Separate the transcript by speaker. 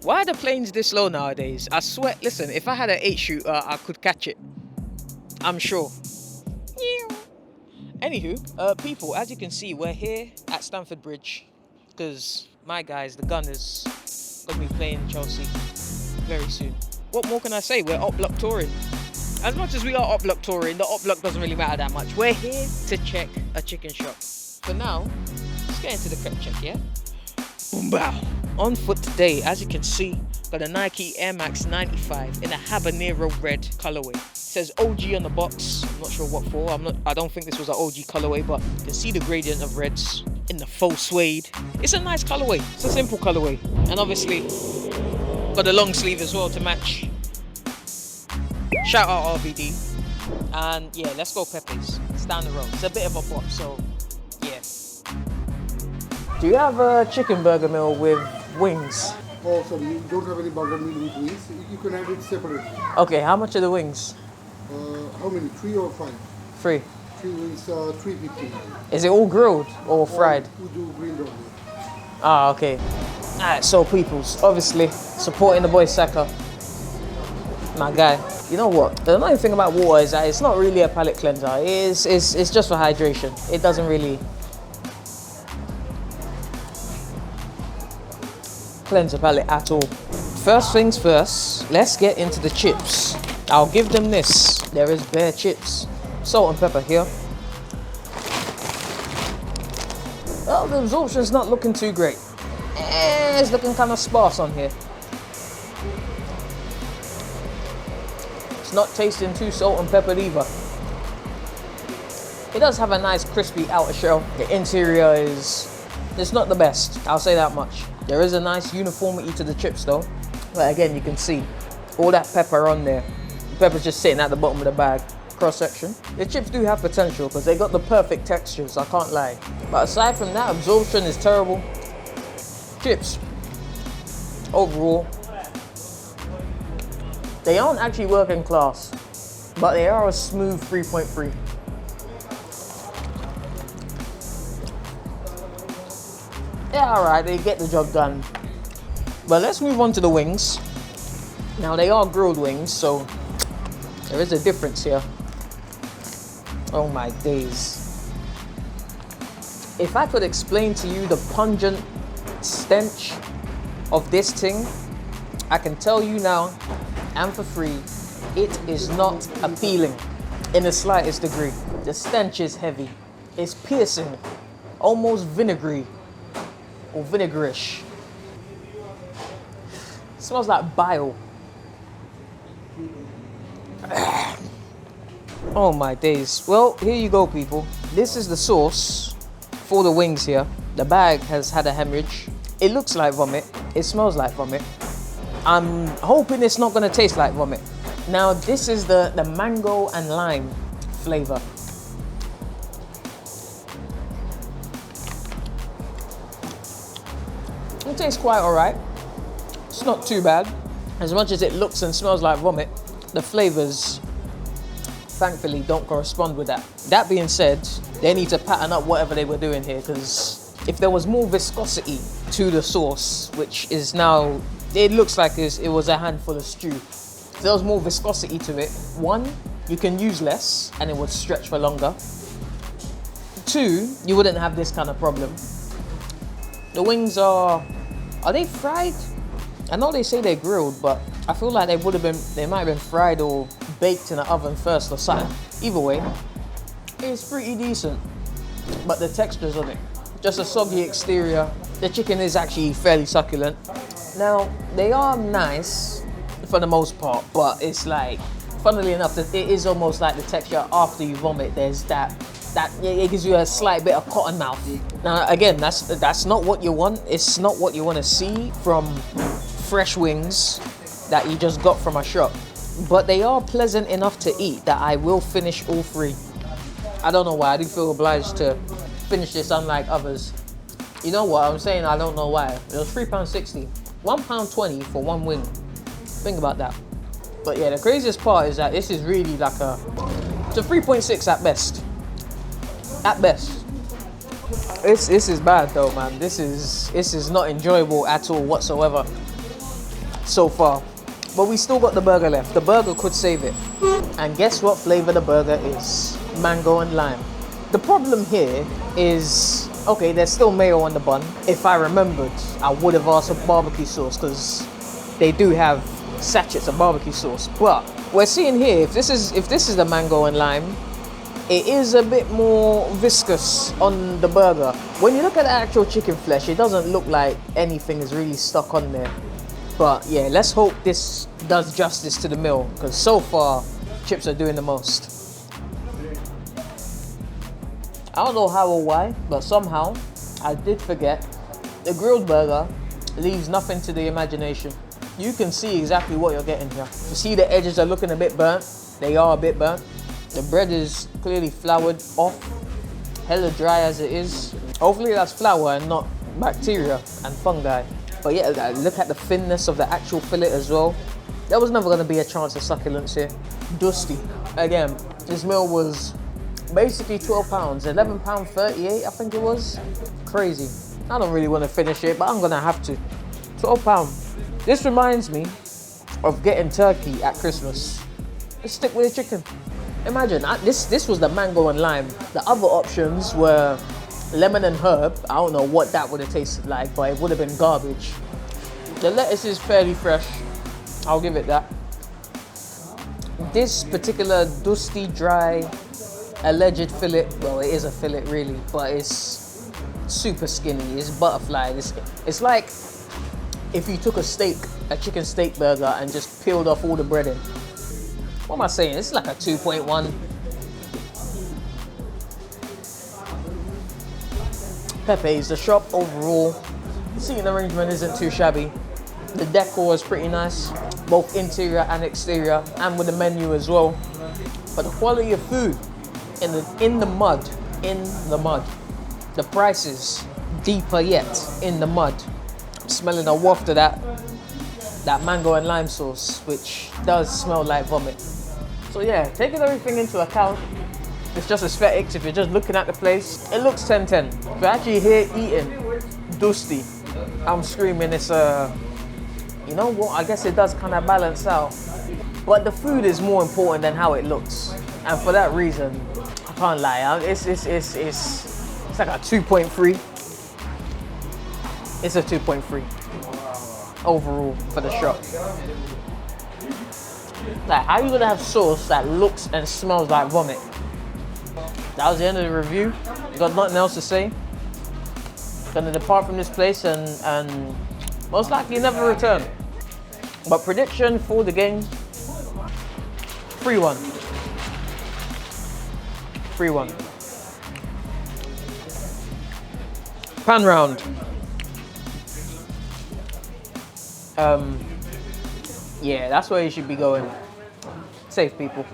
Speaker 1: Why are the planes this low nowadays? I swear, listen, if I had an 8-shooter, I could catch it. I'm sure. Anywho, people, as you can see, we're here at Stamford Bridge because my guys, the Gunners, gonna be playing Chelsea very soon. What more can I say? We're up block touring. As much as we are up block touring, the up block doesn't really matter that much. We're here to check a chicken shop. For now, let's get into the prep check, yeah? Boom bow. On foot today, as you can see, got a Nike Air Max 95 in a habanero red colorway. It says OG on the box. I'm not sure what for. I don't think this was an OG colorway, but you can see the gradient of reds in the faux suede. It's a nice colorway. It's a simple colorway. And obviously, got a long sleeve as well to match. Shout out RVD. And yeah, let's go Pepe's. It's down the road. It's a bit of a pop, so yeah. Do you have a chicken burger meal with wings?
Speaker 2: Oh, sorry, you don't have any burger meal with wings. You can have it separately.
Speaker 1: Okay, how much are the wings?
Speaker 2: How many? 3 or 5?
Speaker 1: 3.
Speaker 2: 3 wings, 350.
Speaker 1: Is it all grilled or fried?
Speaker 2: We do grilled only.
Speaker 1: Ah, okay. Alright, so peoples, obviously supporting the boy Saka. My guy. You know what? The annoying thing about water is that it's not really a palate cleanser. It's just for hydration. It doesn't really cleanse the palate at all. First things first, let's get into the chips. I'll give them this. There is bare chips. Salt and pepper here. Well, the absorption's not looking too great. It's looking kind of sparse on here. It's not tasting too salt and peppered either. It does have a nice crispy outer shell. The interior it's not the best, I'll say that much. There is a nice uniformity to the chips though. But again, you can see all that pepper on there. The pepper's just sitting at the bottom of the bag. Cross section. The chips do have potential because they got the perfect textures, I can't lie. But aside from that, absorption is terrible. Chips, overall, they aren't actually working class, but they are a smooth 3.3. Yeah, alright, they get the job done. But let's move on to the wings. Now they are grilled wings, so there is a difference here. Oh my days. If I could explain to you the pungent stench of this thing, I can tell you now, and for free, it is not appealing in the slightest degree. The stench is heavy. It's piercing, almost vinegary or vinegarish. It smells like bile. Oh my days. Well, here you go, people. This is the sauce for the wings here. The bag has had a hemorrhage. It looks like vomit. It smells like vomit. I'm hoping it's not gonna taste like vomit. Now, this is the mango and lime flavor. It tastes quite all right. It's not too bad. As much as it looks and smells like vomit, the flavors, thankfully, don't correspond with that. That being said, they need to pattern up whatever they were doing here, because if there was more viscosity to the sauce, which is now, it looks like it was a handful of stew. If there was more viscosity to it, 1, you can use less and it would stretch for longer. 2, you wouldn't have this kind of problem. The wings are they fried? I know they say they're grilled, but I feel like they might have been fried or baked in the oven first or something. Either way, it's pretty decent. But the textures on it, just a soggy exterior. The chicken is actually fairly succulent. Now, they are nice for the most part, but it's like, funnily enough, it is almost like the texture after you vomit. There's that it gives you a slight bit of cotton mouth. Now, again, that's not what you want. It's not what you want to see from fresh wings that you just got from a shop. But they are pleasant enough to eat that I will finish all 3. I don't know why. I do feel obliged to finish this, unlike others. You know what? I'm saying I don't know why. It was £3.60. £1.20 for 1 wing. Think about that. But yeah, the craziest part is that this is really like it's a 3.6 at best. At best. This is bad though, man. This is not enjoyable at all whatsoever. so far. But we still got the burger left. The burger could save it. And guess what flavor the burger is? Mango and lime. The problem here is, okay, there's still mayo on the bun. If I remembered, I would have asked for barbecue sauce because they do have sachets of barbecue sauce. But we're seeing here, if this is the mango and lime, it is a bit more viscous on the burger. When you look at the actual chicken flesh, it doesn't look like anything is really stuck on there. But yeah, let's hope this does justice to the meal, because so far, chips are doing the most. I don't know how or why, but somehow I did forget the grilled burger leaves nothing to the imagination. You can see exactly what you're getting here. You see the edges are looking a bit burnt. They are a bit burnt. The bread is clearly floured off, hella dry as it is. Hopefully that's flour and not bacteria and fungi. But yeah, look at the thinness of the actual fillet as well. There was never gonna be a chance of succulence here. Dusty. Again, this meal was basically £12, £11.38 I think it was. Crazy. I don't really want to finish it, but I'm gonna have to. £12. This reminds me of getting turkey at Christmas. Just stick with the chicken. Imagine, this was the mango and lime. The other options were lemon and herb. I don't know what that would have tasted like, but it would have been garbage. The lettuce is fairly fresh. I'll give it that. This particular dusty, dry, alleged fillet, well, it is a fillet really, but it's super skinny. It's butterfly. It's like if you took a chicken steak burger, and just peeled off all the breading. What am I saying? It's like a 2.1. Pepe's, the shop overall, the seating arrangement isn't too shabby. The decor is pretty nice, both interior and exterior, and with the menu as well. But the quality of food in the mud. The prices deeper yet in the mud. I'm smelling a waft of that mango and lime sauce, which does smell like vomit. So yeah, taking everything into account, it's just aesthetics. If you're just looking at the place, it looks 10-10. If you're actually here eating dusty, I'm screaming it's you know what, I guess it does kind of balance out. But the food is more important than how it looks. And for that reason, I can't lie, it's like a 2.3. It's a 2.3 overall for the shop. Like, how are you gonna have sauce that looks and smells like vomit? That was the end of the review. Got nothing else to say. Gonna depart from this place and most likely never return. But prediction for the game, 3-1. 3-1. Pan round. Yeah, that's where you should be going. Safe, people.